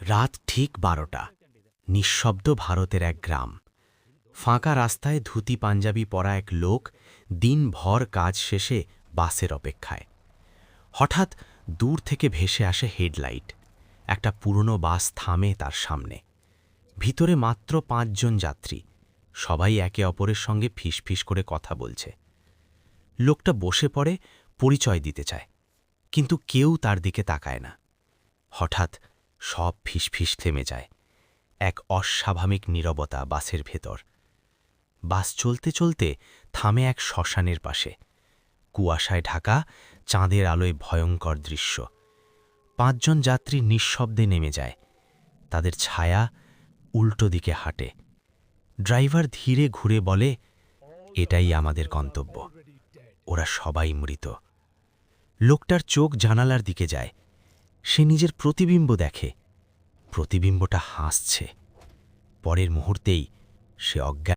রাত ঠিক 12টা। নিঃশব্দ ভারতের এক গ্রাম। ফাঁকা রাস্তায় ধুতি পাঞ্জাবি পরা এক লোক দিনভর কাজ শেষে বাসের অপেক্ষায়। হঠাৎ দূর থেকে ভেসে আসে হেডলাইট। একটা পুরনো বাস থামে তার সামনে। ভিতরে মাত্র 5 জন যাত্রী, সবাই একে অপরের সঙ্গে ফিসফিস করে কথা বলছে। লোকটা বসে পড়ে, পরিচয় দিতে চায়, কিন্তু কেউ তার দিকে তাকায় না। হঠাৎ সব ফিসফিস থেমে যায়। এক অস্বাভাবিক নীরবতা বাসের ভেতর। বাস চলতে চলতে থামে এক শ্মশানের পাশে। কুয়াশায় ঢাকা, চাঁদের আলোয় ভয়ঙ্কর দৃশ্য। 5 জন যাত্রী নিঃশব্দে নেমে যায়। তাদের ছায়া উল্টো দিকে হাঁটে। ড্রাইভার ধীরে ঘুরে বলে, এটাই আমাদের গন্তব্য। ওরা সবাই মৃত। লোকটার চোখ জানালার দিকে যায়। সে নিজের প্রতিবিম্ব দেখে। প্রতিবিম্বটা হাসছে। পরের মুহূর্তেই সে অজ্ঞান।